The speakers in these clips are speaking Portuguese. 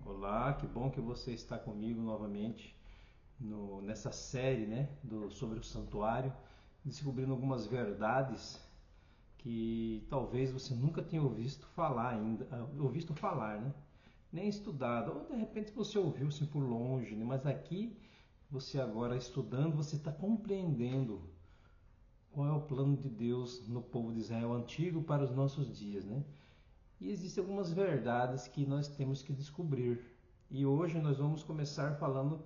Olá, que bom que você está comigo novamente nessa série, né, sobre o santuário, descobrindo algumas verdades que talvez você nunca tenha ouvido falar, né? Nem estudado, ou de repente você ouviu assim por longe, né? Mas aqui você agora estudando, você está compreendendo qual é o plano de Deus no povo de Israel antigo para os nossos dias, né? E existem algumas verdades que nós temos que descobrir. E hoje nós vamos começar falando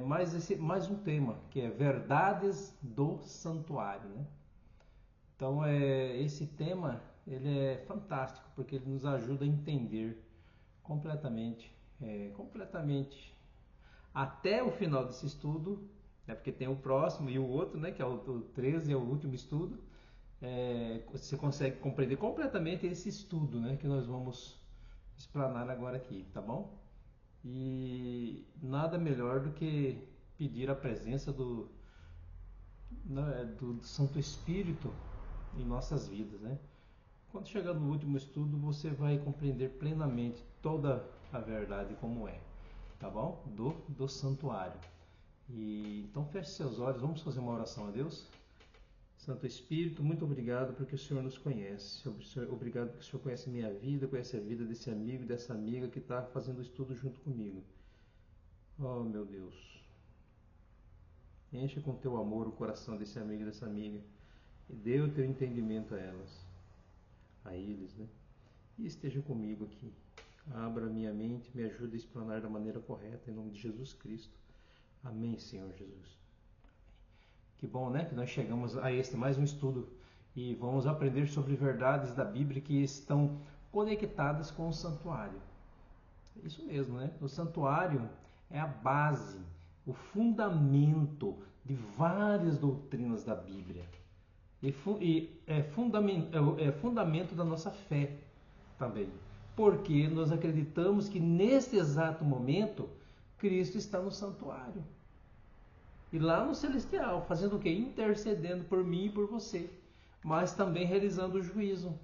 mais um tema, que é verdades do santuário, né? Então, esse tema ele é fantástico, porque ele nos ajuda a entender completamente, até o final desse estudo, né? Porque tem o próximo e o outro, né? Que é o 13, é o último estudo. Você consegue compreender completamente esse estudo, né, que nós vamos explanar agora aqui, tá bom? E nada melhor do que pedir a presença do Santo Espírito em nossas vidas, né? Quando chegar no último estudo, você vai compreender plenamente toda a verdade como é, tá bom? Do santuário. E então feche seus olhos, vamos fazer uma oração a Deus. Santo Espírito, muito obrigado porque o Senhor nos conhece. Obrigado porque o Senhor conhece minha vida, conhece a vida desse amigo e dessa amiga que está fazendo o estudo junto comigo. Oh, meu Deus. Enche com teu amor o coração desse amigo e dessa amiga e dê o teu entendimento a eles, né? E esteja comigo aqui. Abra minha mente, me ajude a explanar da maneira correta, em nome de Jesus Cristo. Amém, Senhor Jesus. Que bom, né? Que nós chegamos a mais um estudo e vamos aprender sobre verdades da Bíblia que estão conectadas com o santuário. Isso mesmo, né? O santuário é a base, o fundamento de várias doutrinas da Bíblia. E é fundamento da nossa fé também. Porque nós acreditamos que neste exato momento Cristo está no santuário. E lá no celestial, fazendo o quê? Intercedendo por mim e por você, mas também realizando o juízo.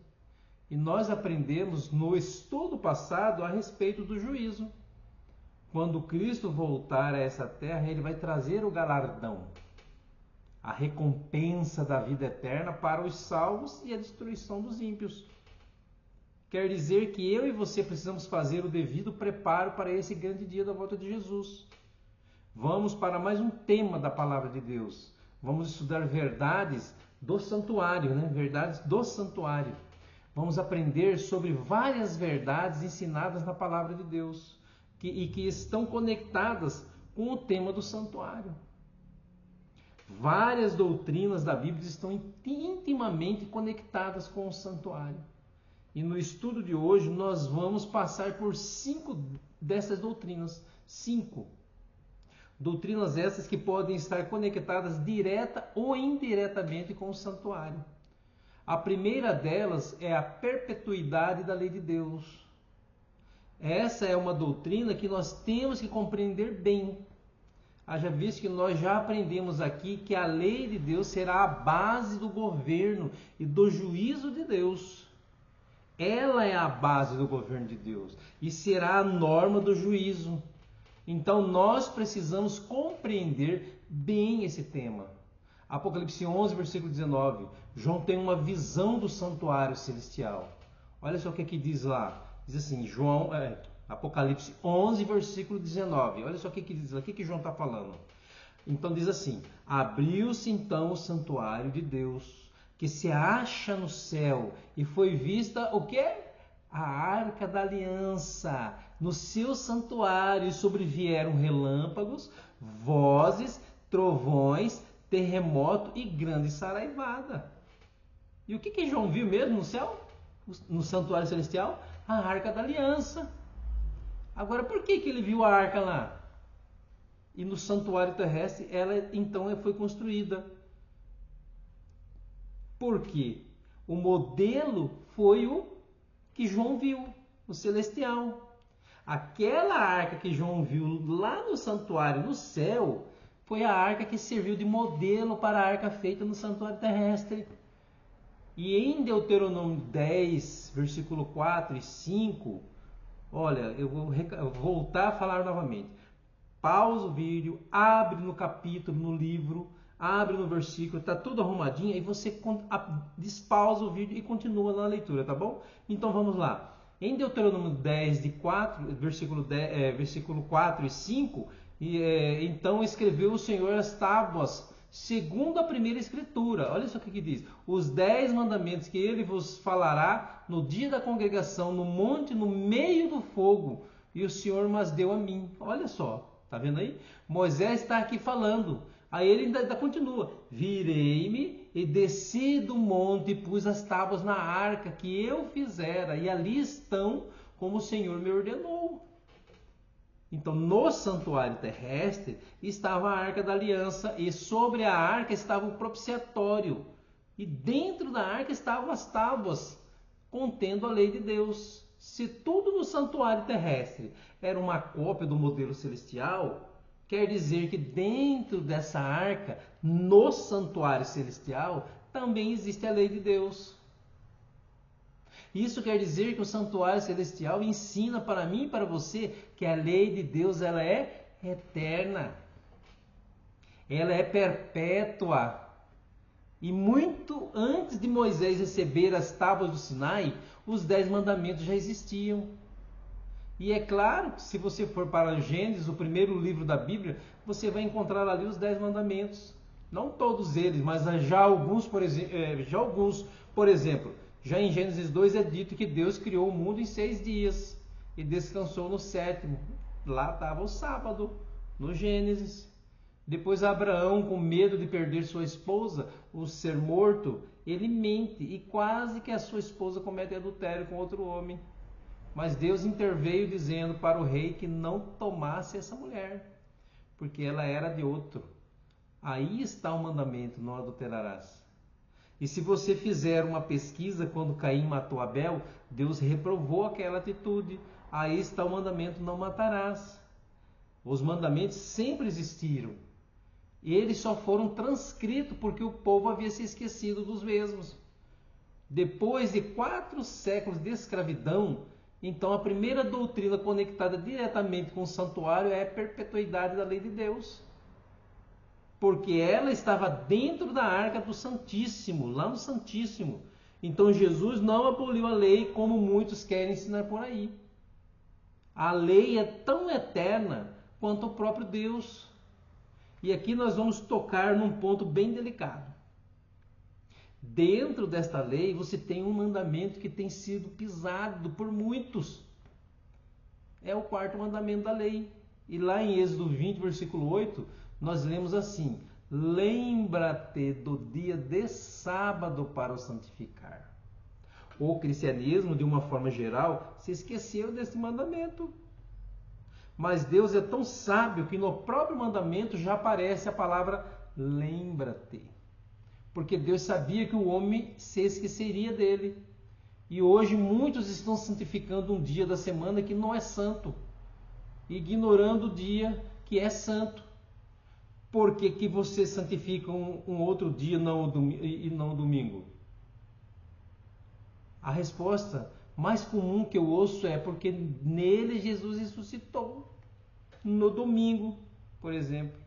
E nós aprendemos no estudo passado a respeito do juízo. Quando Cristo voltar a essa terra, ele vai trazer o galardão, a recompensa da vida eterna para os salvos e a destruição dos ímpios. Quer dizer que eu e você precisamos fazer o devido preparo para esse grande dia da volta de Jesus. Vamos para mais um tema da palavra de Deus. Vamos estudar verdades do santuário, né? Verdades do santuário. Vamos aprender sobre várias verdades ensinadas na palavra de Deus que estão conectadas com o tema do santuário. Várias doutrinas da Bíblia estão intimamente conectadas com o santuário. E no estudo de hoje nós vamos passar por 5 dessas doutrinas. 5. Doutrinas essas que podem estar conectadas direta ou indiretamente com o santuário. A primeira delas é a perpetuidade da lei de Deus. Essa é uma doutrina que nós temos que compreender bem. Haja visto que nós já aprendemos aqui que a lei de Deus será a base do governo e do juízo de Deus. Ela é a base do governo de Deus e será a norma do juízo. Então nós precisamos compreender bem esse tema. Apocalipse 11, versículo 19. João tem uma visão do santuário celestial. Olha só o que diz lá. Diz assim, Apocalipse 11, versículo 19. Olha só o que diz lá. O que João está falando? Então diz assim, abriu-se então o santuário de Deus, que se acha no céu, e foi vista o quê? A arca da aliança. No seu santuário sobrevieram relâmpagos, vozes, trovões, terremoto e grande saraivada. E o que João viu mesmo no céu? No santuário celestial? A arca da aliança. Agora, por que ele viu a arca lá? E no santuário terrestre, ela então foi construída. Por quê? O modelo foi o que João viu, o celestial. Aquela arca que João viu lá no santuário, no céu, foi a arca que serviu de modelo para a arca feita no santuário terrestre. E em Deuteronômio 10, versículo 4 e 5, Olha, eu vou voltar a falar novamente. Pausa o vídeo, abre no capítulo, no livro, abre no versículo, está tudo arrumadinho, aí você despausa o vídeo e continua na leitura, tá bom? Então vamos lá. Em Deuteronômio 10, versículo 4 e 5, então escreveu o Senhor as tábuas, segundo a primeira escritura. Olha só o que diz. Os 10 mandamentos que ele vos falará no dia da congregação, no monte, no meio do fogo, e o Senhor mas deu a mim. Olha só, tá vendo aí? Moisés está aqui falando. Aí ele ainda continua. Virei-me e desci do monte e pus as tábuas na arca que eu fizera, e ali estão como o Senhor me ordenou. Então, no santuário terrestre estava a arca da aliança, e sobre a arca estava o propiciatório, e dentro da arca estavam as tábuas contendo a lei de Deus. Se tudo no santuário terrestre era uma cópia do modelo celestial, quer dizer que dentro dessa arca, no santuário celestial, também existe a lei de Deus. Isso quer dizer que o santuário celestial ensina para mim e para você que a lei de Deus ela é eterna, ela é perpétua. E muito antes de Moisés receber as tábuas do Sinai, os 10 mandamentos já existiam. E é claro que se você for para Gênesis, o primeiro livro da Bíblia, você vai encontrar ali os 10 mandamentos. Não todos eles, mas já alguns, por exemplo, já em Gênesis 2 é dito que Deus criou o mundo em 6 dias e descansou no 7º. Lá estava o sábado, no Gênesis. Depois Abraão, com medo de perder sua esposa, ou ser morto, ele mente e quase que a sua esposa comete adultério com outro homem. Mas Deus interveio dizendo para o rei que não tomasse essa mulher, porque ela era de outro. Aí está o mandamento, não adulterarás. E se você fizer uma pesquisa quando Caim matou Abel, Deus reprovou aquela atitude. Aí está o mandamento, não matarás. Os mandamentos sempre existiram. E eles só foram transcritos porque o povo havia se esquecido dos mesmos. Depois de 4 séculos de escravidão, então a primeira doutrina conectada diretamente com o santuário é a perpetuidade da lei de Deus. Porque ela estava dentro da arca do Santíssimo, lá no Santíssimo. Então Jesus não aboliu a lei como muitos querem ensinar por aí. A lei é tão eterna quanto o próprio Deus. E aqui nós vamos tocar num ponto bem delicado. Dentro desta lei você tem um mandamento que tem sido pisado por muitos. É o 4º mandamento da lei. E lá em Êxodo 20, versículo 8, nós lemos assim: lembra-te do dia de sábado para o santificar. O cristianismo, de uma forma geral, se esqueceu desse mandamento. Mas Deus é tão sábio que no próprio mandamento já aparece a palavra lembra-te. Porque Deus sabia que o homem se esqueceria dele. E hoje muitos estão santificando um dia da semana que não é santo, ignorando o dia que é santo. Por que você santifica um outro dia e não o domingo? A resposta mais comum que eu ouço é porque nele Jesus ressuscitou. No domingo, por exemplo.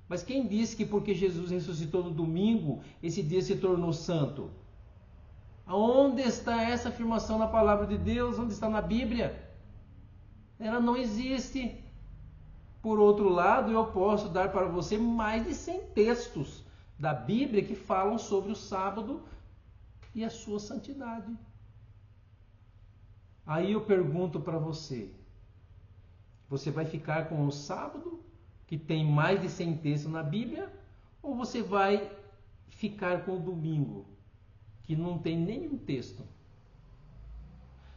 Mas quem disse que porque Jesus ressuscitou no domingo, esse dia se tornou santo? Onde está essa afirmação na palavra de Deus? Onde está na Bíblia? Ela não existe. Por outro lado, eu posso dar para você mais de 100 textos da Bíblia que falam sobre o sábado e a sua santidade. Aí eu pergunto para você, você vai ficar com o sábado, que tem mais de 100 textos na Bíblia, ou você vai ficar com o domingo, que não tem nenhum texto?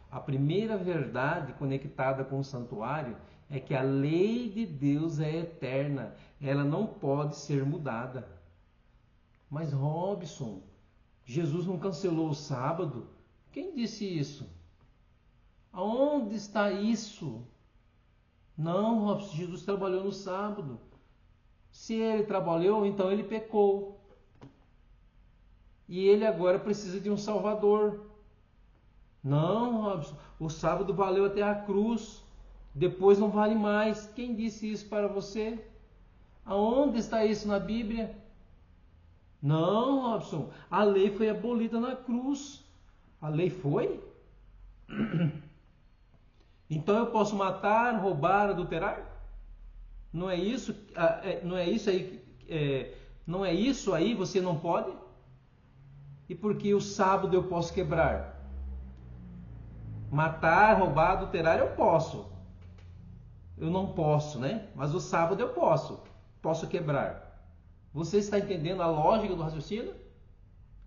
A primeira verdade conectada com o santuário é que a lei de Deus é eterna, ela não pode ser mudada. Mas Robson, Jesus não cancelou o sábado? Quem disse isso? Aonde está isso? Não, Robson, Jesus trabalhou no sábado. Se ele trabalhou, então ele pecou. E ele agora precisa de um Salvador. Não, Robson, o sábado valeu até a cruz, depois não vale mais. Quem disse isso para você? Aonde está isso na Bíblia? Não, Robson, a lei foi abolida na cruz. A lei foi? Então eu posso matar, roubar, adulterar? Não é isso? Não é isso aí? Não é isso aí? Você não pode? E por que o sábado eu posso quebrar? Matar, roubar, adulterar eu posso. Eu não posso, né? Mas o sábado eu posso. Posso quebrar. Você está entendendo a lógica do raciocínio?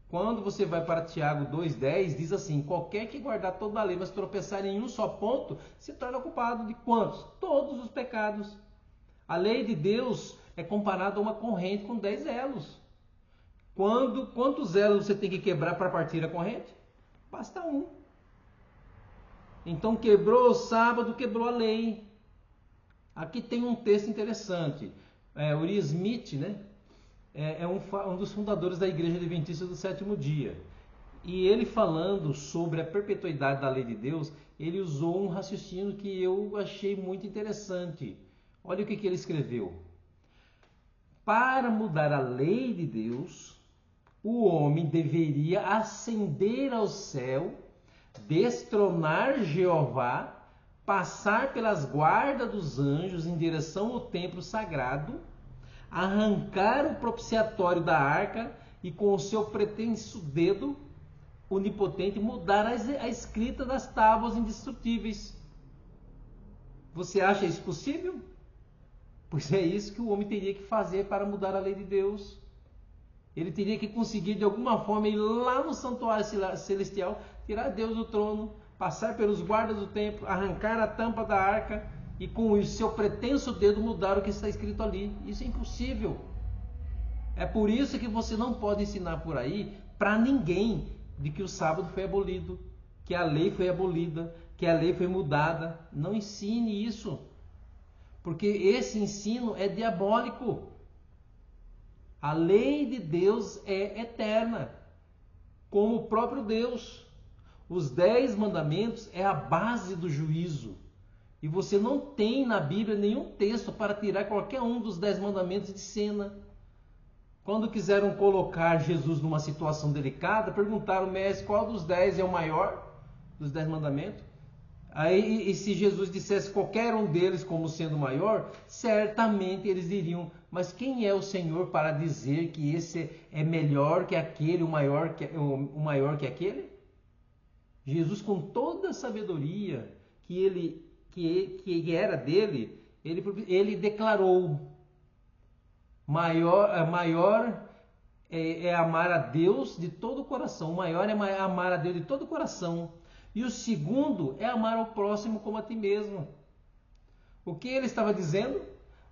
Quando você vai para Tiago 2,10, diz assim: qualquer que guardar toda a lei, mas tropeçar em um só ponto, se torna culpado de quantos? Todos os pecados. A lei de Deus é comparada a uma corrente com 10 elos. Quantos elos você tem que quebrar para partir a corrente? Basta um. Então quebrou o sábado, quebrou a lei. Aqui tem um texto interessante. Uri Smith, né? É um dos fundadores da Igreja Adventista do Sétimo Dia. E ele falando sobre a perpetuidade da lei de Deus, ele usou um raciocínio que eu achei muito interessante. Olha o que ele escreveu. Para mudar a lei de Deus, o homem deveria ascender ao céu, destronar Jeová, passar pelas guardas dos anjos em direção ao templo sagrado, arrancar o propiciatório da arca e com o seu pretenso dedo onipotente mudar a escrita das tábuas indestrutíveis. Você acha isso possível? Pois é isso que o homem teria que fazer para mudar a lei de Deus. Ele teria que conseguir de alguma forma ir lá no santuário celestial, tirar Deus do trono, passar pelos guardas do templo, arrancar a tampa da arca e com o seu pretenso dedo mudar o que está escrito ali. Isso é impossível. É por isso que você não pode ensinar por aí para ninguém de que o sábado foi abolido, que a lei foi abolida, que a lei foi mudada. Não ensine isso, porque esse ensino é diabólico. A lei de Deus é eterna, como o próprio Deus. Os 10 mandamentos é a base do juízo. E você não tem na Bíblia nenhum texto para tirar qualquer um dos 10 mandamentos de cena. Quando quiseram colocar Jesus numa situação delicada, perguntaram, mestre, qual dos 10 é o maior dos 10 mandamentos? Aí, e se Jesus dissesse qualquer um deles como sendo maior, certamente eles diriam, mas quem é o Senhor para dizer que esse é melhor que aquele, o maior que aquele? Jesus, com toda a sabedoria que era dele, ele declarou, maior é amar a Deus de todo o coração, o maior é amar a Deus de todo o coração, e o segundo é amar ao próximo como a ti mesmo. O que ele estava dizendo?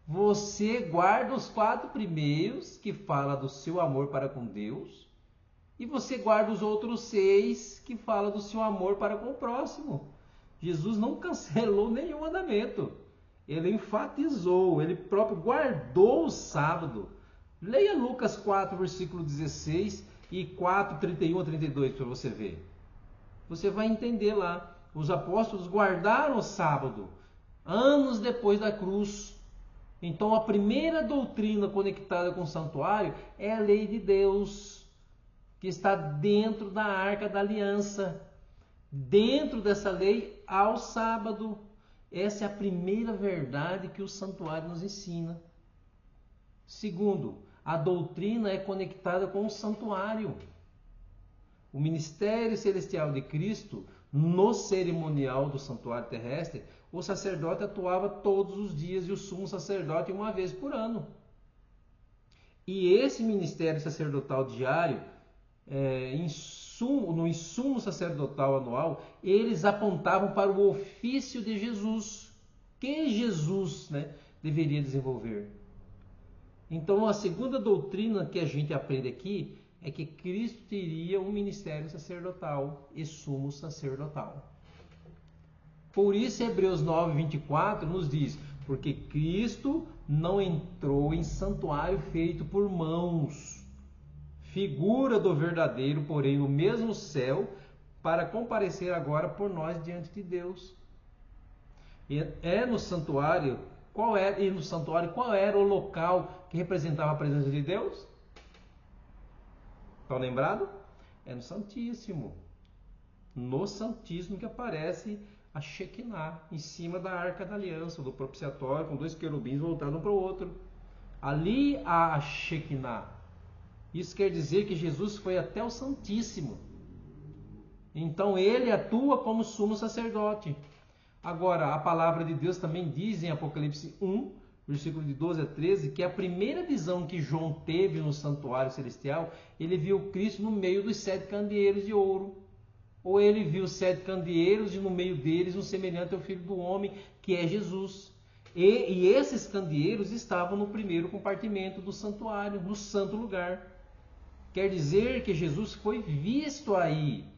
Você guarda os 4 primeiros, que fala do seu amor para com Deus, e você guarda os outros 6, que fala do seu amor para com o próximo. Jesus não cancelou nenhum mandamento. Ele enfatizou, ele próprio guardou o sábado. Leia Lucas 4, versículo 16 e 4, 31 a 32 para você ver. Você vai entender lá. Os apóstolos guardaram o sábado, anos depois da cruz. Então a primeira doutrina conectada com o santuário é a lei de Deus, que está dentro da arca da aliança. Dentro dessa lei há o sábado. Essa é a primeira verdade que o santuário nos ensina. Segundo, a doutrina é conectada com o santuário. O ministério celestial de Cristo, no cerimonial do santuário terrestre, o sacerdote atuava todos os dias e o sumo sacerdote uma vez por ano. E esse ministério sacerdotal diário, no insumo sacerdotal anual, eles apontavam para o ofício de Jesus, que Jesus, deveria desenvolver. Então, a segunda doutrina que a gente aprende aqui é que Cristo teria um ministério sacerdotal e sumo sacerdotal. Por isso, Hebreus 9, 24 nos diz, porque Cristo não entrou em santuário feito por mãos, figura do verdadeiro, porém no mesmo céu, para comparecer agora por nós diante de Deus. E no santuário, qual era o local que representava a presença de Deus? Estão lembrados? É no Santíssimo. No Santíssimo que aparece a Shekinah, em cima da Arca da Aliança, do propiciatório, com 2 querubins voltados um para o outro. Ali há a Shekinah. Isso quer dizer que Jesus foi até o Santíssimo. Então ele atua como sumo sacerdote. Agora, a palavra de Deus também diz em Apocalipse 1, versículo de 12 a 13, que a primeira visão que João teve no santuário celestial, ele viu Cristo no meio dos 7 candeeiros de ouro. Ou ele viu 7 candeeiros e no meio deles um semelhante ao Filho do Homem, que é Jesus. E esses candeeiros estavam no primeiro compartimento do santuário, no santo lugar. Quer dizer que Jesus foi visto aí.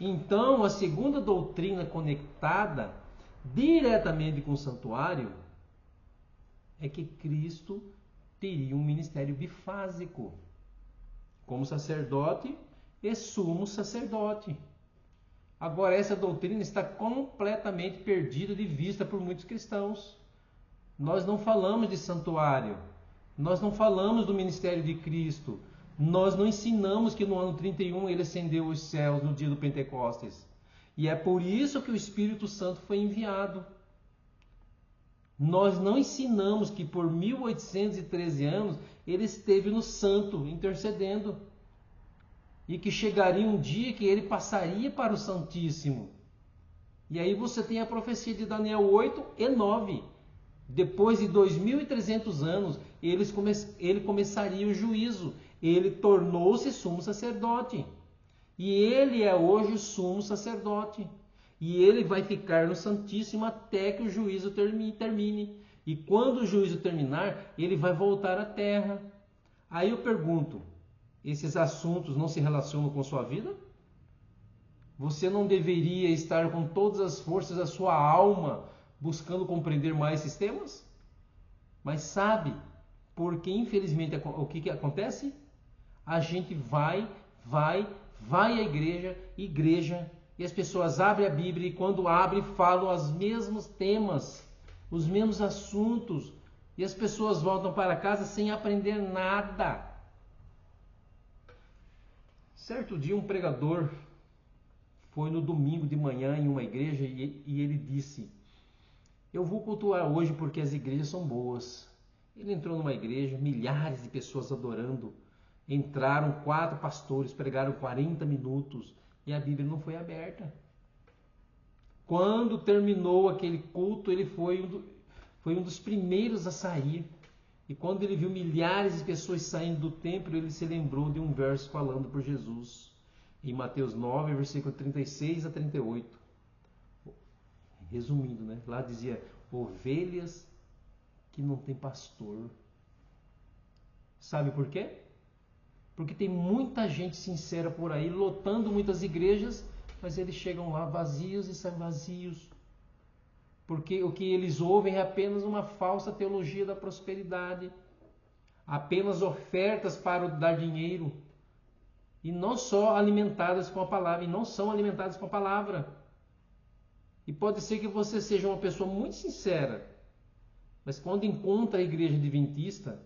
Então, a segunda doutrina conectada diretamente com o santuário é que Cristo teria um ministério bifásico, como sacerdote e sumo sacerdote. Agora, essa doutrina está completamente perdida de vista por muitos cristãos. Nós não falamos de santuário, nós não falamos do ministério de Cristo, nós não ensinamos que no ano 31 ele ascendeu os céus no dia do Pentecostes. E é por isso que o Espírito Santo foi enviado. Nós não ensinamos que por 1813 anos ele esteve no santo, intercedendo. E que chegaria um dia que ele passaria para o Santíssimo. E aí você tem a profecia de Daniel 8 e 9. Depois de 2.300 anos, ele começaria o juízo. Ele tornou-se sumo sacerdote. E ele é hoje o sumo sacerdote. E ele vai ficar no Santíssimo até que o juízo termine. E quando o juízo terminar, ele vai voltar à terra. Aí eu pergunto, esses assuntos não se relacionam com sua vida? Você não deveria estar com todas as forças da sua alma buscando compreender mais esses temas? Mas sabe, porque infelizmente o que acontece? A gente vai à igreja, e as pessoas abrem a Bíblia e quando abrem falam os mesmos temas, os mesmos assuntos, e as pessoas voltam para casa sem aprender nada. Certo dia um pregador foi no domingo de manhã em uma igreja e ele disse: eu vou cultuar hoje porque as igrejas são boas. Ele entrou numa igreja, milhares de pessoas adorando. Entraram 4 pastores, pregaram 40 minutos e a Bíblia não foi aberta. Quando terminou aquele culto, ele foi um dos primeiros a sair. E quando ele viu milhares de pessoas saindo do templo, ele se lembrou de um verso falando por Jesus. Em Mateus 9, versículo 36 a 38. Resumindo, né? Lá dizia, ovelhas que não tem pastor. Sabe por quê? Porque tem muita gente sincera por aí, lotando muitas igrejas, mas eles chegam lá vazios e saem vazios. Porque o que eles ouvem é apenas uma falsa teologia da prosperidade. Apenas ofertas para dar dinheiro. E não só alimentadas com a palavra. E não são alimentadas com a palavra. E pode ser que você seja uma pessoa muito sincera. Mas quando encontra a igreja adventista,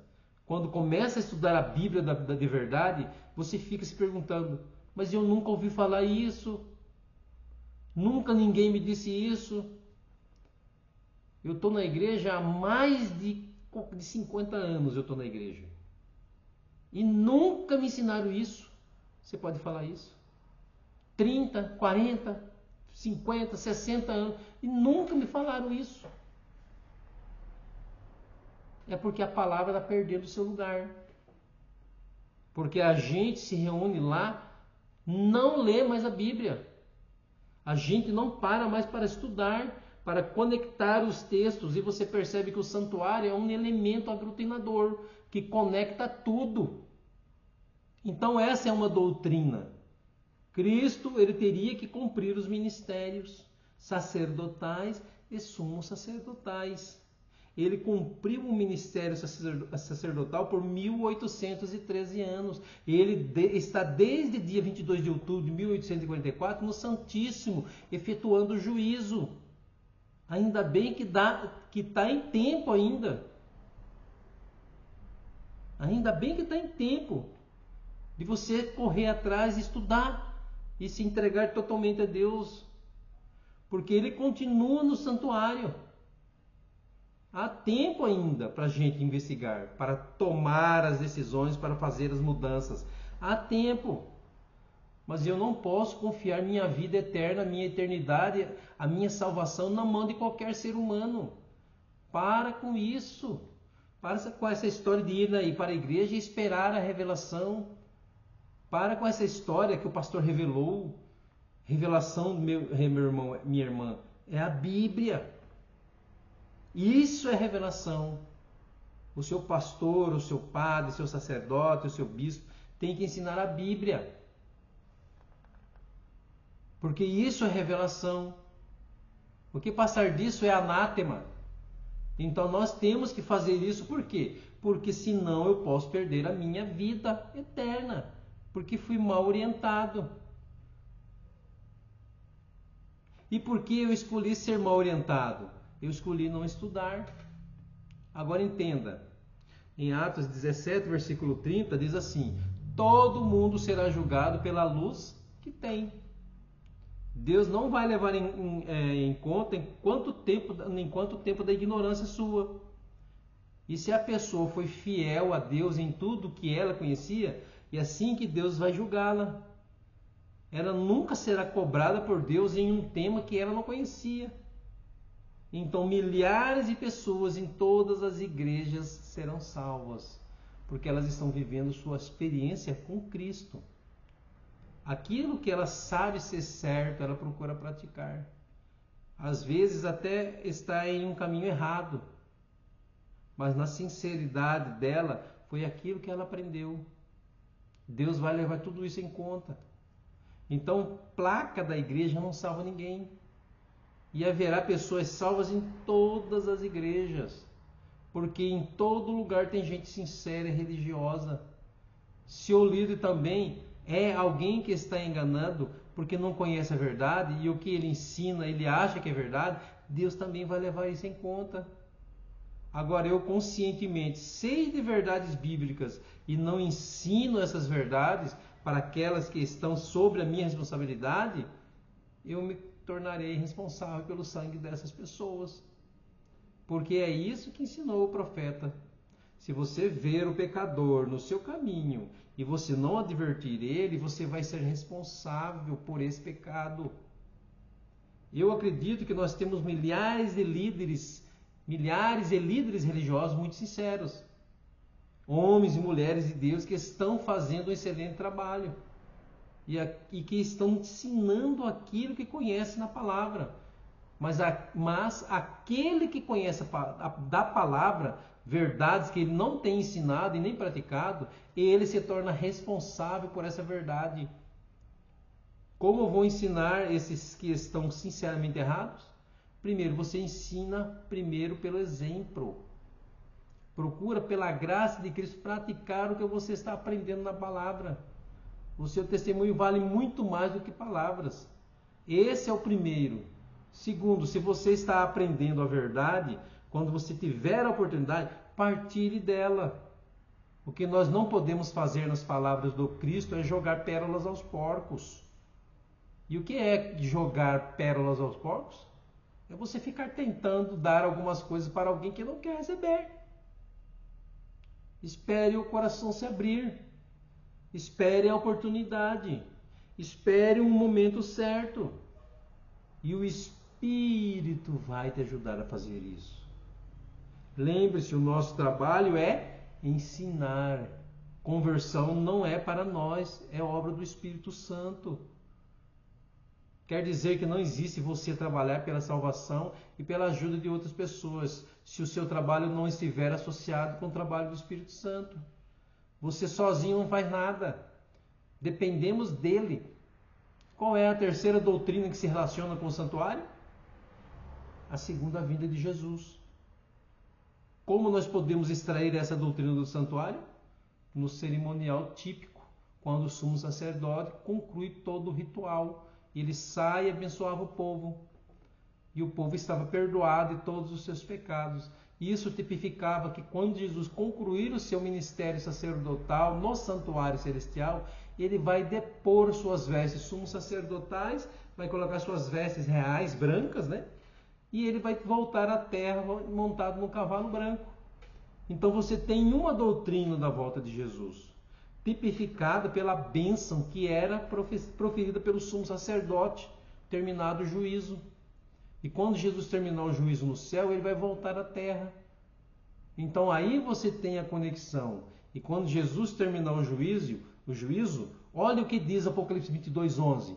quando começa a estudar a Bíblia de verdade, você fica se perguntando, mas eu nunca ouvi falar isso. Nunca ninguém me disse isso. Eu estou na igreja há mais de 50 anos, eu estou na igreja. E nunca me ensinaram isso. Você pode falar isso? 30, 40, 50, 60 anos. E nunca me falaram isso. É porque a palavra está perdendo o seu lugar. Porque a gente se reúne lá, não lê mais a Bíblia. A gente não para mais para estudar, para conectar os textos, e você percebe que o santuário é um elemento aglutinador que conecta tudo. Então essa é uma doutrina. Cristo ele teria que cumprir os ministérios sacerdotais e sumos sacerdotais. Ele cumpriu o ministério sacerdotal por 1813 anos. Ele está desde dia 22 de outubro de 1844 no Santíssimo, efetuando o juízo. Ainda bem que está em tempo ainda. Ainda bem que está em tempo de você correr atrás, estudar e se entregar totalmente a Deus. Porque Ele continua no santuário. Há tempo ainda para a gente investigar, para tomar as decisões, para fazer as mudanças. Há tempo. Mas eu não posso confiar minha vida eterna, minha eternidade, a minha salvação na mão de qualquer ser humano. Para com isso. Para com essa história de ir aí para a igreja e esperar a revelação. Para com essa história que o pastor revelou. Revelação, meu irmão, minha irmã, é a Bíblia. Isso é revelação. O seu pastor, o seu padre, o seu sacerdote, o seu bispo tem que ensinar a Bíblia. Porque isso é revelação. O que passar disso é anátema. Então nós temos que fazer isso por quê? Porque senão eu posso perder a minha vida eterna. Porque fui mal orientado. E por que eu escolhi ser mal orientado? Eu escolhi não estudar. Agora entenda. Em Atos 17, versículo 30, diz assim: todo mundo será julgado pela luz que tem. Deus não vai levar em conta em quanto tempo da ignorância sua. E se a pessoa foi fiel a Deus em tudo que ela conhecia, é assim que Deus vai julgá-la. Ela nunca será cobrada por Deus em um tema que ela não conhecia. Então milhares de pessoas em todas as igrejas serão salvas, porque elas estão vivendo sua experiência com Cristo. Aquilo que ela sabe ser certo, ela procura praticar. Às vezes até está em um caminho errado, mas na sinceridade dela foi aquilo que ela aprendeu. Deus vai levar tudo isso em conta. Então, placa da igreja não salva ninguém. E haverá pessoas salvas em todas as igrejas, porque em todo lugar tem gente sincera e religiosa. Se o líder também é alguém que está enganando porque não conhece a verdade e o que ele ensina ele acha que é verdade, Deus também vai levar isso em conta. Agora, eu conscientemente sei de verdades bíblicas e não ensino essas verdades para aquelas que estão sobre a minha responsabilidade, eu me tornarei responsável pelo sangue dessas pessoas. Porque é isso que ensinou o profeta. Se você ver o pecador no seu caminho e você não advertir ele, você vai ser responsável por esse pecado. Eu acredito que nós temos milhares de líderes religiosos muito sinceros. Homens e mulheres de Deus que estão fazendo um excelente trabalho. E que estão ensinando aquilo que conhece na palavra. Mas aquele que conhece da palavra, verdades que ele não tem ensinado e nem praticado, ele se torna responsável por essa verdade. Como eu vou ensinar esses que estão sinceramente errados? Primeiro, você ensina primeiro pelo exemplo. Procura pela graça de Cristo praticar o que você está aprendendo na palavra. O seu testemunho vale muito mais do que palavras. Esse é o primeiro. Segundo, se você está aprendendo a verdade, quando você tiver a oportunidade, partilhe dela. O que nós não podemos fazer nas palavras do Cristo é jogar pérolas aos porcos. E o que é jogar pérolas aos porcos? É você ficar tentando dar algumas coisas para alguém que não quer receber. Espere o coração se abrir. Espere a oportunidade. Espere um momento certo. E o Espírito vai te ajudar a fazer isso. Lembre-se, o nosso trabalho é ensinar. Conversão não é para nós, é obra do Espírito Santo. Quer dizer que não existe você trabalhar pela salvação e pela ajuda de outras pessoas, se o seu trabalho não estiver associado com o trabalho do Espírito Santo. Você sozinho não faz nada. Dependemos dele. Qual é a terceira doutrina que se relaciona com o santuário? A segunda vinda de Jesus. Como nós podemos extrair essa doutrina do santuário? No cerimonial típico, quando o sumo sacerdote conclui todo o ritual. Ele sai e abençoava o povo. E o povo estava perdoado de todos os seus pecados. Isso tipificava que quando Jesus concluir o seu ministério sacerdotal no santuário celestial, ele vai depor suas vestes sumos sacerdotais, vai colocar suas vestes reais, brancas, né? E ele vai voltar à terra montado no cavalo branco. Então você tem uma doutrina da volta de Jesus, tipificada pela bênção que era proferida pelo sumo sacerdote, terminado o juízo. E quando Jesus terminar o juízo no céu, ele vai voltar à terra. Então aí você tem a conexão. E quando Jesus terminar o juízo, olha o que diz Apocalipse 22:11.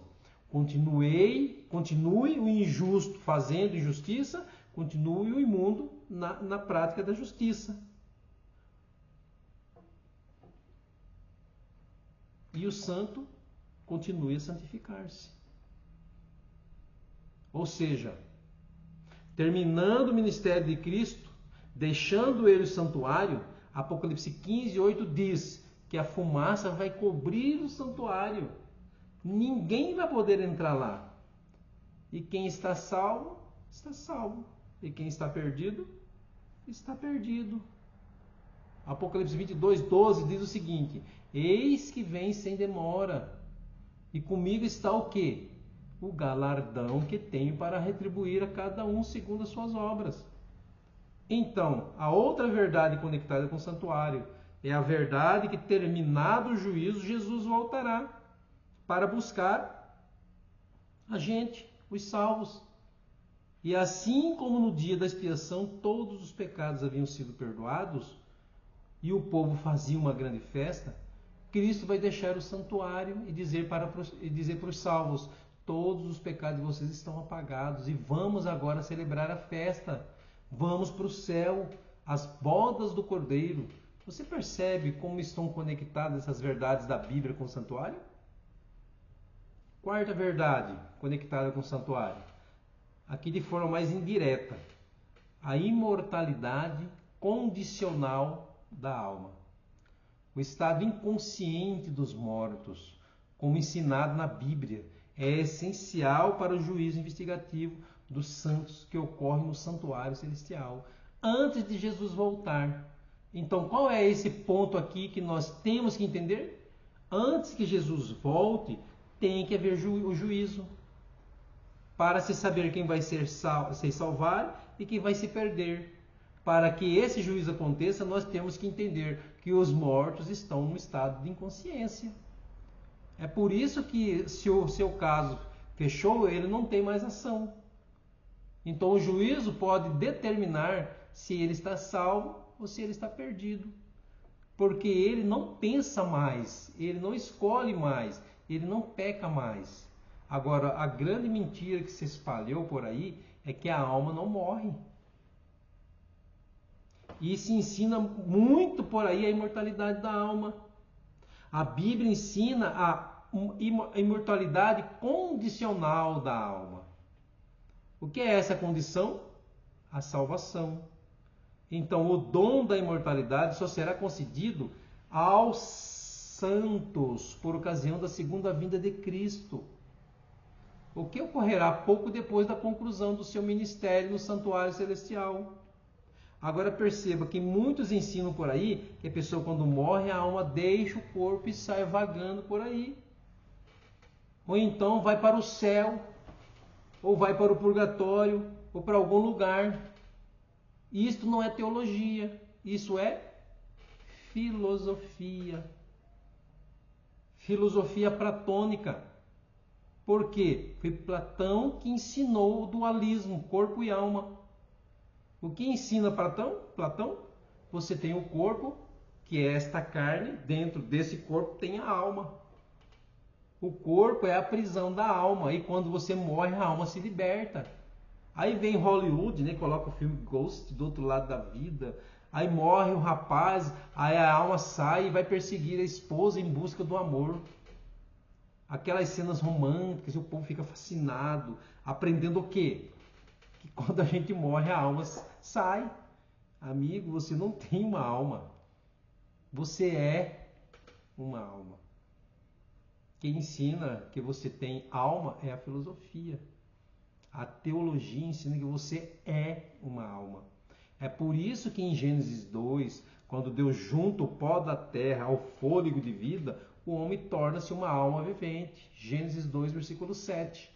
Continue o injusto fazendo injustiça, continue o imundo na prática da justiça. E o santo continue a santificar-se. Ou seja, terminando o ministério de Cristo, deixando ele o santuário, Apocalipse 15:8 diz que a fumaça vai cobrir o santuário. Ninguém vai poder entrar lá. E quem está salvo, está salvo. E quem está perdido, está perdido. Apocalipse 22:12 diz o seguinte: eis que vem sem demora, e comigo está o quê? O galardão que tenho para retribuir a cada um segundo as suas obras. Então, a outra verdade conectada com o santuário é a verdade que, terminado o juízo, Jesus voltará para buscar a gente, os salvos. E assim como no dia da expiação todos os pecados haviam sido perdoados e o povo fazia uma grande festa, Cristo vai deixar o santuário e dizer para os salvos: todos os pecados de vocês estão apagados e vamos agora celebrar a festa. Vamos para o céu, as bodas do Cordeiro. Você percebe como estão conectadas essas verdades da Bíblia com o santuário? Quarta verdade conectada com o santuário, aqui de forma mais indireta: a imortalidade condicional da alma. O estado inconsciente dos mortos, como ensinado na Bíblia, é essencial para o juízo investigativo dos santos que ocorre no santuário celestial, antes de Jesus voltar. Então, qual é esse ponto aqui que nós temos que entender? Antes que Jesus volte, tem que haver o juízo, para se saber quem vai se salvar e quem vai se perder. Para que esse juízo aconteça, nós temos que entender que os mortos estão no estado de inconsciência. É por isso que, se o seu caso fechou, ele não tem mais ação. Então o juízo pode determinar se ele está salvo ou se ele está perdido. Porque ele não pensa mais, ele não escolhe mais, ele não peca mais. Agora, a grande mentira que se espalhou por aí é que a alma não morre. E se ensina muito por aí a imortalidade da alma. A Bíblia ensina a imortalidade condicional da alma. O que é essa condição? A salvação. Então, o dom da imortalidade só será concedido aos santos por ocasião da segunda vinda de Cristo, o que ocorrerá pouco depois da conclusão do seu ministério no santuário celestial. Agora perceba que muitos ensinam por aí que a pessoa, quando morre, a alma deixa o corpo e sai vagando por aí. Ou então vai para o céu, ou vai para o purgatório, ou para algum lugar. Isto não é teologia, isso é filosofia. Filosofia platônica. Por quê? Foi Platão que ensinou o dualismo, corpo e alma. O que ensina Platão? Você tem o corpo, que é esta carne, dentro desse corpo tem a alma. O corpo é a prisão da alma, e quando você morre, a alma se liberta. Aí vem Hollywood, né, coloca o filme Ghost, do outro lado da vida. Aí morre o rapaz, aí a alma sai e vai perseguir a esposa em busca do amor. Aquelas cenas românticas, e o povo fica fascinado, aprendendo o quê? Que quando a gente morre, a alma sai. Amigo, você não tem uma alma. Você é uma alma. Quem ensina que você tem alma é a filosofia. A teologia ensina que você é uma alma. É por isso que em Gênesis 2, quando Deus junta o pó da terra ao fôlego de vida, o homem torna-se uma alma vivente. Gênesis 2, versículo 7.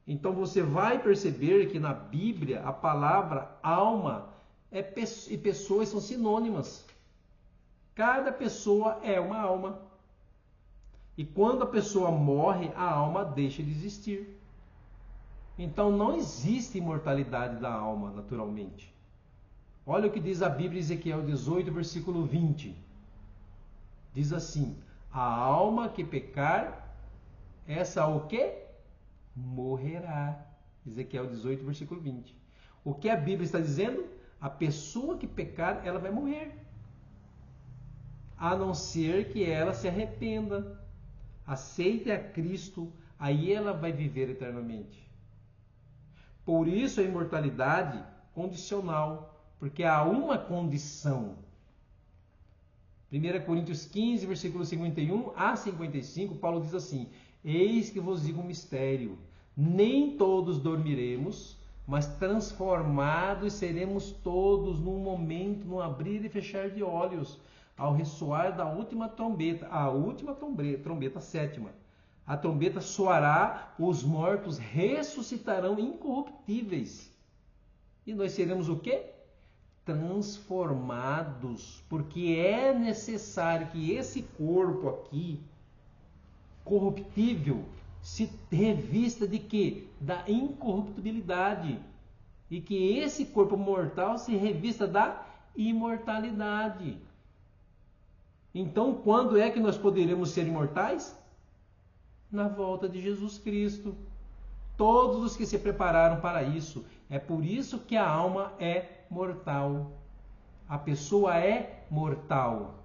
Então você vai perceber que na Bíblia a palavra alma e pessoas são sinônimas. Cada pessoa é uma alma. E quando a pessoa morre, a alma deixa de existir. Então não existe imortalidade da alma, naturalmente. Olha o que diz a Bíblia em Ezequiel 18, versículo 20. Diz assim: a alma que pecar, essa o quê? Morrerá. Ezequiel 18, versículo 20. O que a Bíblia está dizendo? A pessoa que pecar, ela vai morrer. A não ser que ela se arrependa, aceite a Cristo, aí ela vai viver eternamente. Por isso a imortalidade condicional, porque há uma condição. 1 Coríntios 15, versículo 51 a 55, Paulo diz assim: eis que vos digo um mistério, nem todos dormiremos, mas transformados seremos todos num momento, num abrir e fechar de olhos, ao ressoar da última trombeta, a última trombeta, a sétima. A trombeta soará, os mortos ressuscitarão incorruptíveis. E nós seremos o quê? Transformados, porque é necessário que esse corpo aqui, corruptível, se revista de quê? Da incorruptibilidade. E que esse corpo mortal se revista da imortalidade. Então, quando é que nós poderemos ser imortais? Na volta de Jesus Cristo. Todos os que se prepararam para isso. É por isso que a alma é mortal. A pessoa é mortal.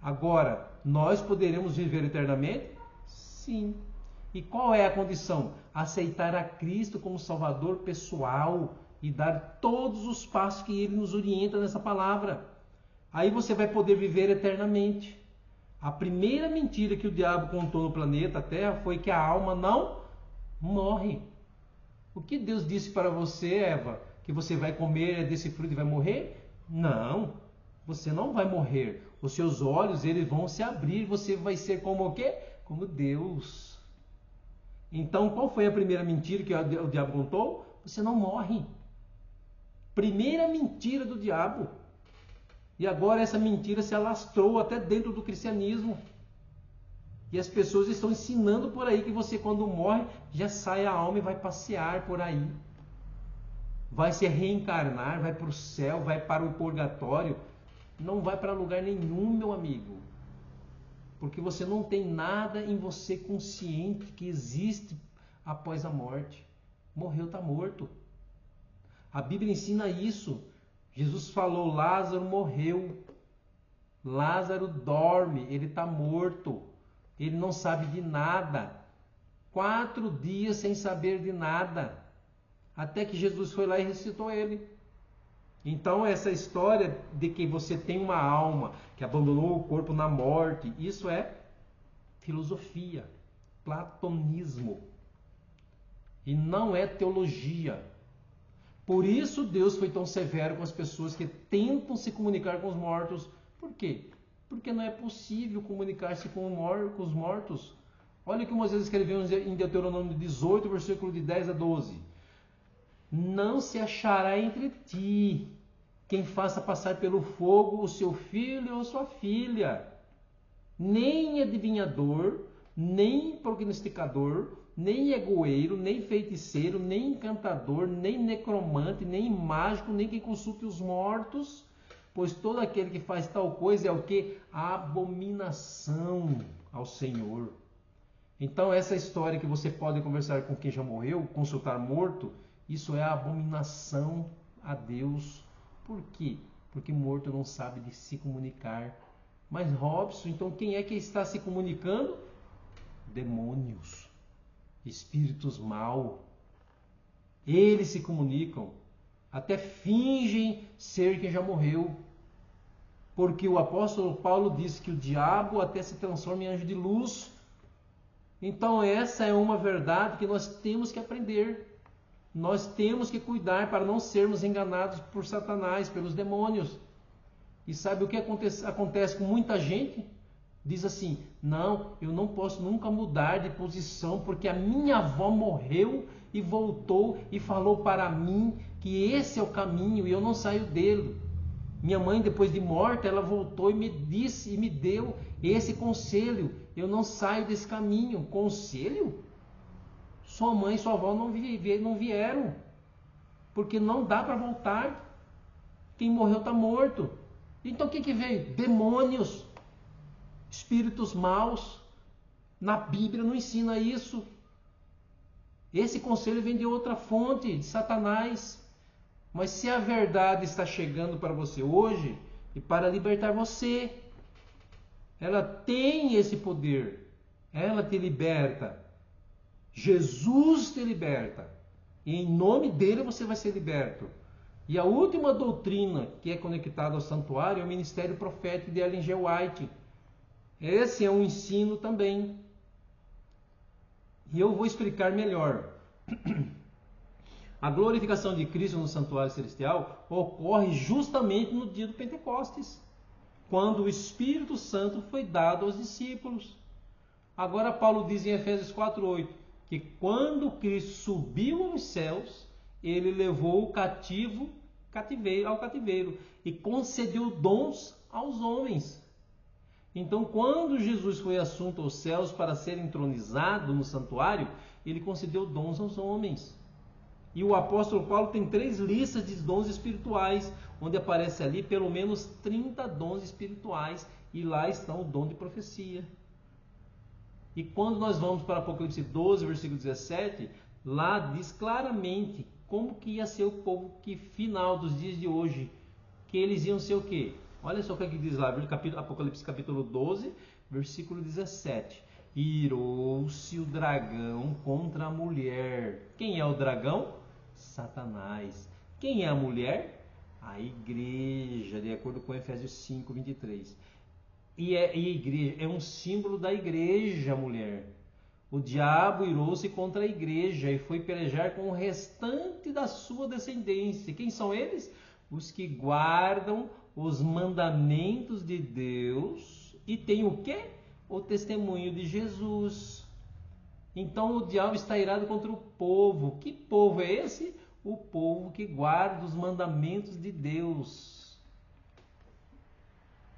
Agora, nós poderemos viver eternamente? Sim. E qual é a condição? Aceitar a Cristo como Salvador pessoal e dar todos os passos que Ele nos orienta nessa palavra. Aí você vai poder viver eternamente. A primeira mentira que o diabo contou no planeta Terra foi que a alma não morre. O que Deus disse para você, Eva? Que você vai comer desse fruto e vai morrer? Não, você não vai morrer. Os seus olhos, eles vão se abrir. Você vai ser como o quê? Como Deus. Então, qual foi a primeira mentira que o diabo contou? Você não morre. Primeira mentira do diabo. E agora essa mentira se alastrou até dentro do cristianismo. E as pessoas estão ensinando por aí que você, quando morre, já sai a alma e vai passear por aí. Vai se reencarnar, vai para o céu, vai para o purgatório. Não vai para lugar nenhum, meu amigo. Porque você não tem nada em você consciente que existe após a morte. Morreu, está morto. A Bíblia ensina isso. Jesus falou, Lázaro morreu. Lázaro dorme, ele está morto. Ele não sabe de nada. 4 dias sem saber de nada. Até que Jesus foi lá e ressuscitou ele. Então essa história de que você tem uma alma que abandonou o corpo na morte, isso é filosofia, platonismo. E não é teologia. Por isso Deus foi tão severo com as pessoas que tentam se comunicar com os mortos. Por quê? Porque não é possível comunicar-se com os mortos. Olha o que Moisés escreveu em Deuteronômio 18, versículo de 10 a 12. Não se achará entre ti quem faça passar pelo fogo o seu filho ou sua filha, nem adivinhador, nem prognosticador, nem egoeiro, nem feiticeiro, nem encantador, nem necromante, nem mágico, nem quem consulte os mortos, pois todo aquele que faz tal coisa é o que? Abominação ao Senhor. Então essa história que você pode conversar com quem já morreu, consultar morto, isso é abominação a Deus. Por quê? Porque morto não sabe de se comunicar. Mas Robson, então quem é que está se comunicando? Demônios, espíritos maus. Eles se comunicam. até fingem ser quem já morreu. Porque o apóstolo Paulo disse que o diabo até se transforma em anjo de luz. Então essa é uma verdade que nós temos que aprender. Nós temos que cuidar para não sermos enganados por Satanás, pelos demônios. E sabe o que acontece com muita gente? Diz assim: não, eu não posso nunca mudar de posição porque a minha avó morreu e voltou e falou para mim que esse é o caminho e eu não saio dele. Minha mãe, depois de morta, ela voltou e me disse e me deu esse conselho. Eu não saio desse caminho. Conselho? Sua mãe e sua avó não vieram. Porque não dá para voltar. Quem morreu está morto. Então o que veio? Demônios. Espíritos maus. Na Bíblia não ensina isso. Esse conselho vem de outra fonte, de Satanás. Mas se a verdade está chegando para você hoje e para libertar você, ela tem esse poder. Ela te liberta. Jesus te liberta. E em nome dele você vai ser liberto. E a última doutrina que é conectada ao santuário é o ministério profético de Ellen G. White. Esse é um ensino também. E eu vou explicar melhor. A glorificação de Cristo no santuário celestial ocorre justamente no dia do Pentecostes, quando o Espírito Santo foi dado aos discípulos. Agora Paulo diz em Efésios 4:8 que quando Cristo subiu aos céus, ele levou o cativo ao cativeiro e concedeu dons aos homens. Então, quando Jesus foi assunto aos céus para ser entronizado no santuário, ele concedeu dons aos homens. E o apóstolo Paulo tem 3 listas de dons espirituais, onde aparece ali pelo menos 30 dons espirituais, e lá está o dom de profecia. E quando nós vamos para Apocalipse 12, versículo 17, lá diz claramente como que ia ser o povo que final dos dias de hoje, que eles iam ser o quê? Olha só o que diz lá, Apocalipse capítulo 12, versículo 17. Irou-se o dragão contra a mulher. Quem é o dragão? Satanás. Quem é a mulher? A igreja, de acordo com Efésios 5, 23. E a igreja é um símbolo da igreja, mulher. O diabo irou-se contra a igreja e foi pelejar com o restante da sua descendência. Quem são eles? Os que guardam os mandamentos de Deus e tem o quê? O testemunho de Jesus. Então o diabo está irado contra o povo. Que povo é esse? O povo que guarda os mandamentos de Deus.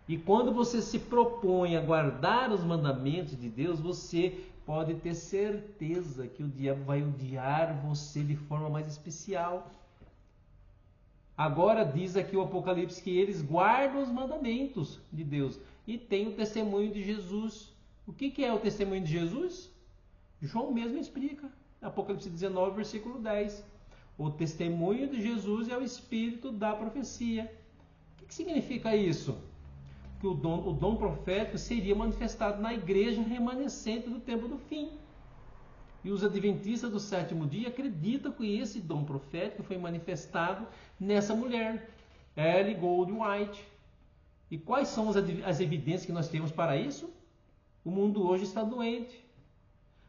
E quando você se propõe a guardar os mandamentos de Deus, você pode ter certeza que o diabo vai odiar você de forma mais especial. Agora diz aqui o Apocalipse que eles guardam os mandamentos de Deus e tem o testemunho de Jesus. O que é o testemunho de Jesus? João mesmo explica. Apocalipse 19, versículo 10. O testemunho de Jesus é o espírito da profecia. O que significa isso? Que o dom profético seria manifestado na igreja remanescente do tempo do fim. E os adventistas do 7º dia acreditam que esse dom profético foi manifestado nessa mulher, Ellen Gold White. E quais são as evidências que nós temos para isso? O mundo hoje está doente.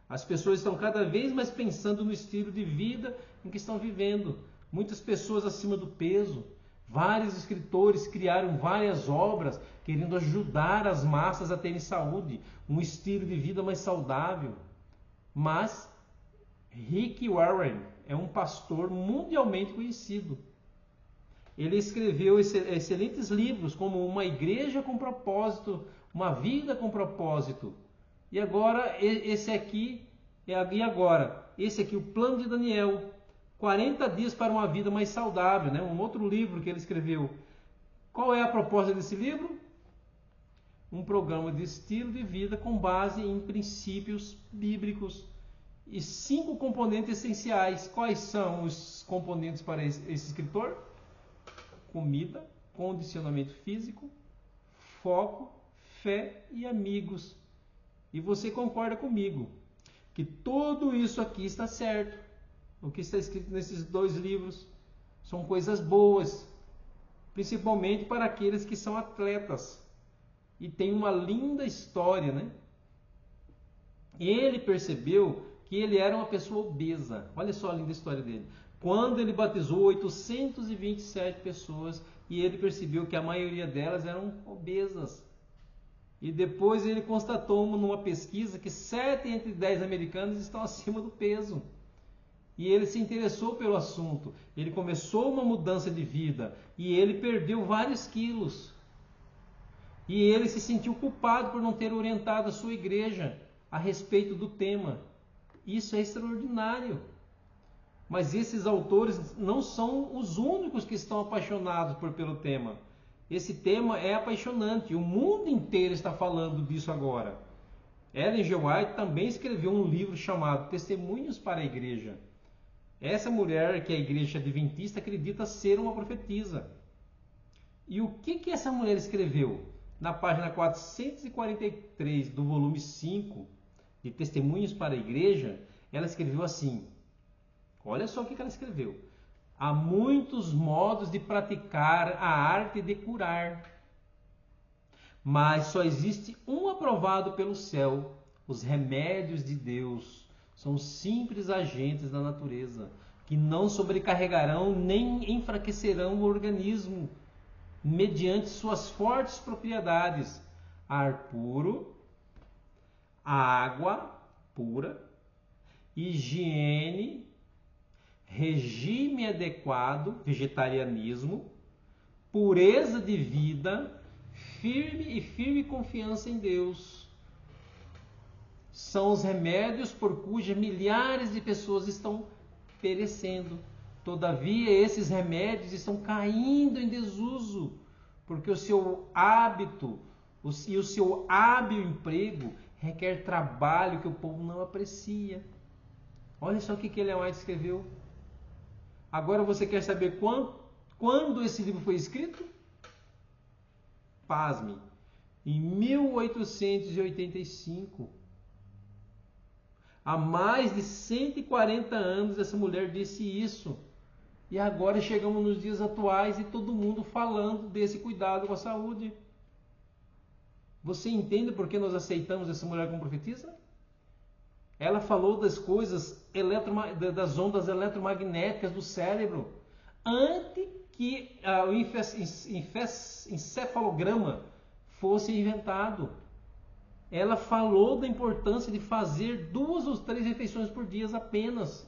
As pessoas estão cada vez mais pensando no estilo de vida em que estão vivendo. Muitas pessoas acima do peso. Vários escritores criaram várias obras querendo ajudar as massas a terem saúde, um estilo de vida mais saudável. Mas Rick Warren é um pastor mundialmente conhecido. Ele escreveu excelentes livros como Uma Igreja com Propósito, Uma Vida com Propósito. E agora, esse aqui, o Plano de Daniel, 40 dias para uma vida mais saudável, né? Um outro livro que ele escreveu. Qual é a proposta desse livro? Um programa de estilo de vida com base em princípios bíblicos e 5 componentes essenciais. Quais são os componentes para esse escritor? Comida, condicionamento físico, foco, fé e amigos. E você concorda comigo que tudo isso aqui está certo? O que está escrito nesses 2 livros? São coisas boas, principalmente para aqueles que são atletas. E tem uma linda história, né? Ele percebeu que ele era uma pessoa obesa. Olha só a linda história dele. Quando ele batizou 827 pessoas e ele percebeu que a maioria delas eram obesas. E depois ele constatou numa pesquisa que 7 entre 10 americanos estão acima do peso. E ele se interessou pelo assunto. Ele começou uma mudança de vida e ele perdeu vários quilos. E ele se sentiu culpado por não ter orientado a sua igreja a respeito do tema. Isso é extraordinário. Mas esses autores não são os únicos que estão apaixonados pelo tema. Esse tema é apaixonante. O mundo inteiro está falando disso agora. Ellen G. White também escreveu um livro chamado Testemunhos para a Igreja. Essa mulher, que é a igreja adventista, acredita ser uma profetisa. E o que essa mulher escreveu? Na página 443 do volume 5 de Testemunhos para a Igreja, ela escreveu assim. Olha só o que ela escreveu. Há muitos modos de praticar a arte de curar, mas só existe um aprovado pelo céu. Os remédios de Deus são simples agentes da natureza, que não sobrecarregarão nem enfraquecerão o organismo, mediante suas fortes propriedades: ar puro, água pura, higiene, regime adequado, vegetarianismo, pureza de vida, firme confiança em Deus. São os remédios por cuja milhares de pessoas estão perecendo. Todavia, esses remédios estão caindo em desuso, porque o seu hábito e o seu hábil emprego requer trabalho que o povo não aprecia. Olha só o que Ellen White escreveu. Agora você quer saber quando esse livro foi escrito? Pasme, em 1885. Há mais de 140 anos essa mulher disse isso. E agora chegamos nos dias atuais e todo mundo falando desse cuidado com a saúde. Você entende por que nós aceitamos essa mulher como profetisa? Ela falou das coisas, das ondas eletromagnéticas do cérebro, antes que o encefalograma fosse inventado. Ela falou da importância de fazer 2 ou 3 refeições por dia apenas.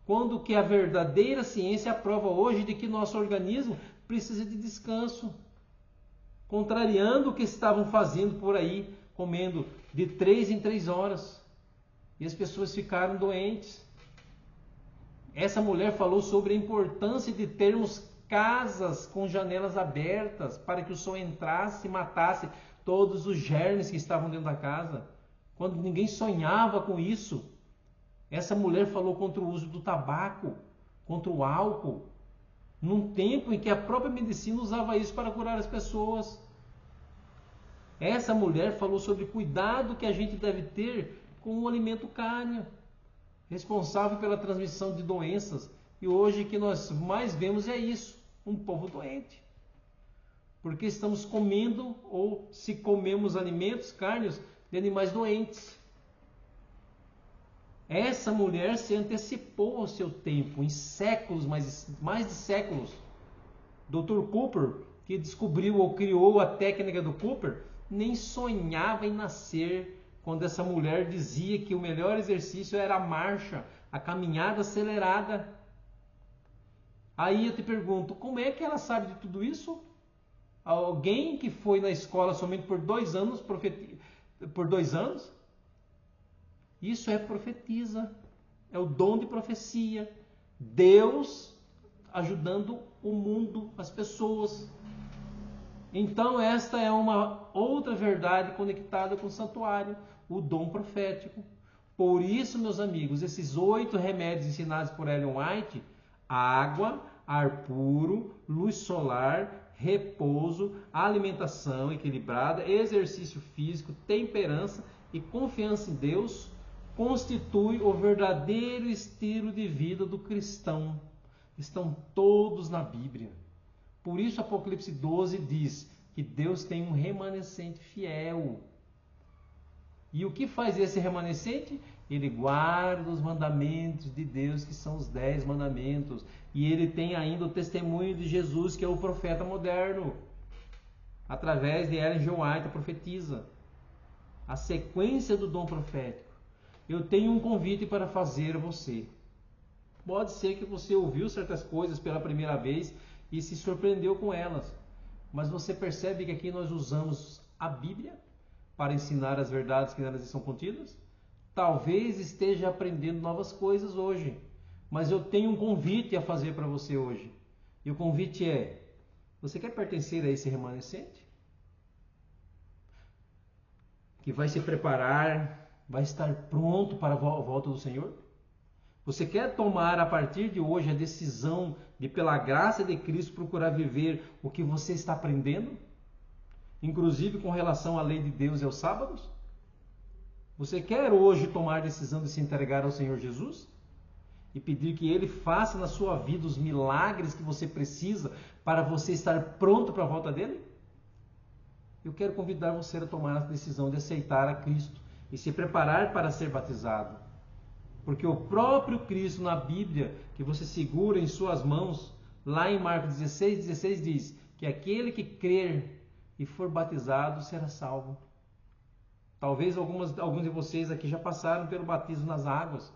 Quando que a verdadeira ciência aprova hoje de que nosso organismo precisa de descanso. Contrariando o que estavam fazendo por aí, comendo de 3 em 3 horas. E as pessoas ficaram doentes. Essa mulher falou sobre a importância de termos casas com janelas abertas para que o sol entrasse e matasse todos os germes que estavam dentro da casa. Quando ninguém sonhava com isso. Essa mulher falou contra o uso do tabaco, contra o álcool, num tempo em que a própria medicina usava isso para curar as pessoas. Essa mulher falou sobre o cuidado que a gente deve ter com o alimento carne, responsável pela transmissão de doenças. E hoje o que nós mais vemos é isso, um povo doente. Porque estamos comendo, ou se comemos alimentos, carnes, de animais doentes. Essa mulher se antecipou ao seu tempo, em séculos, mais de séculos. Dr. Cooper, que descobriu ou criou a técnica do Cooper, nem sonhava em nascer quando essa mulher dizia que o melhor exercício era a marcha, a caminhada acelerada. Aí eu te pergunto, como é que ela sabe de tudo isso? Alguém que foi na escola somente por 2 anos, por 2 anos? Isso é profetisa, é o dom de profecia. Deus ajudando o mundo, as pessoas. Então esta é uma outra verdade conectada com o santuário, o dom profético. Por isso, meus amigos, esses 8 remédios ensinados por Ellen White: água, ar puro, luz solar, repouso, alimentação equilibrada, exercício físico, temperança e confiança em Deus, constitui o verdadeiro estilo de vida do cristão. estão todos na Bíblia. Por isso Apocalipse 12 diz que Deus tem um remanescente fiel. E o que faz esse remanescente? Ele guarda os mandamentos de Deus, que são os 10 mandamentos. E ele tem ainda o testemunho de Jesus, que é o profeta moderno. Através de Ellen G. White, profetiza. A sequência do dom profético. Eu tenho um convite para fazer a você. Pode ser que você ouviu certas coisas pela primeira vez e se surpreendeu com elas. Mas você percebe que aqui nós usamos a Bíblia para ensinar as verdades que nelas estão contidas? Talvez esteja aprendendo novas coisas hoje. Mas eu tenho um convite a fazer para você hoje. E o convite é: você quer pertencer a esse remanescente? Que vai se preparar, vai estar pronto para a volta do Senhor? Você quer tomar a partir de hoje a decisão de, pela graça de Cristo, procurar viver o que você está aprendendo? Inclusive com relação à lei de Deus e aos sábados? Você quer hoje tomar a decisão de se entregar ao Senhor Jesus? E pedir que Ele faça na sua vida os milagres que você precisa para você estar pronto para a volta dEle? Eu quero convidar você a tomar a decisão de aceitar a Cristo e se preparar para ser batizado. Porque o próprio Cristo na Bíblia, que você segura em suas mãos, lá em Marcos 16 diz que aquele que crer e for batizado será salvo. Talvez alguns de vocês aqui já passaram pelo batismo nas águas.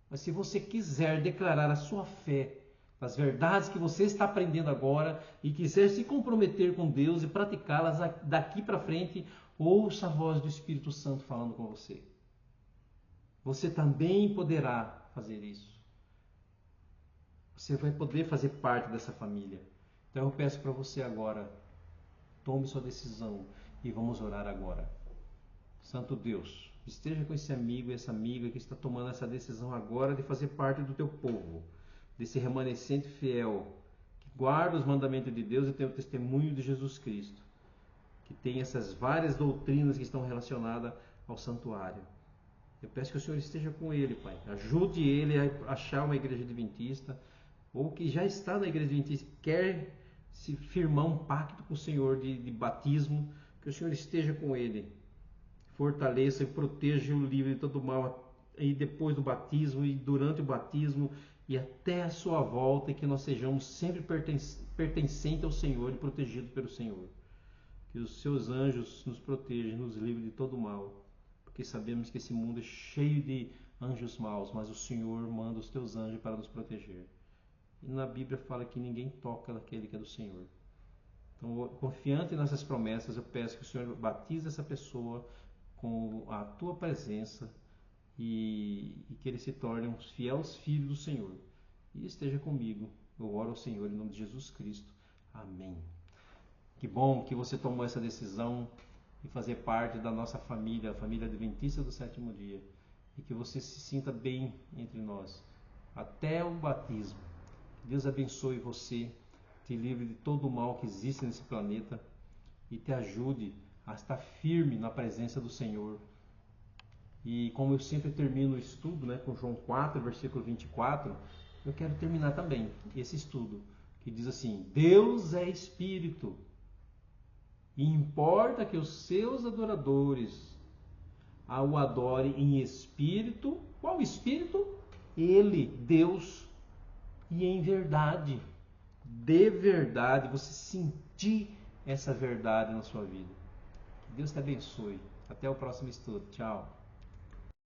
Mas se você quiser declarar a sua fé das verdades que você está aprendendo agora e quiser se comprometer com Deus e praticá-las daqui para frente, ouça a voz do Espírito Santo falando com você. Você também poderá fazer isso. Você vai poder fazer parte dessa família. Então eu peço para você agora, tome sua decisão e vamos orar agora. Santo Deus, esteja com esse amigo e essa amiga que está tomando essa decisão agora de fazer parte do teu povo, desse remanescente fiel, que guarda os mandamentos de Deus e tem o testemunho de Jesus Cristo, que tem essas várias doutrinas que estão relacionadas ao santuário. Eu peço que o Senhor esteja com ele, Pai. Ajude ele a achar uma igreja adventista, ou que já está na igreja adventista, quer se firmar um pacto com o Senhor de batismo, que o Senhor esteja com ele. Fortaleça e proteja o livre de todo mal, e depois do batismo, e durante o batismo, e até a sua volta, e que nós sejamos sempre pertencentes ao Senhor e protegidos pelo Senhor. Que os seus anjos nos protejam, nos livrem de todo mal. Porque sabemos que esse mundo é cheio de anjos maus, mas o Senhor manda os teus anjos para nos proteger. E na Bíblia fala que ninguém toca naquele que é do Senhor. Então, confiante nessas promessas, eu peço que o Senhor batize essa pessoa com a tua presença e que ele se torne um fiel filho do Senhor. E esteja comigo. Eu oro ao Senhor em nome de Jesus Cristo. Amém. Que bom que você tomou essa decisão e fazer parte da nossa família, a família adventista do sétimo dia, e que você se sinta bem entre nós, até o batismo. Que Deus abençoe você, te livre de todo o mal que existe nesse planeta e te ajude a estar firme na presença do Senhor. E como eu sempre termino o estudo, com João 4, versículo 24, eu quero terminar também esse estudo, que diz assim: Deus é Espírito, e importa que os seus adoradores o adorem em espírito. Qual espírito? Ele, Deus, e em verdade. De verdade, você sentir essa verdade na sua vida. Que Deus te abençoe. Até o próximo estudo. Tchau.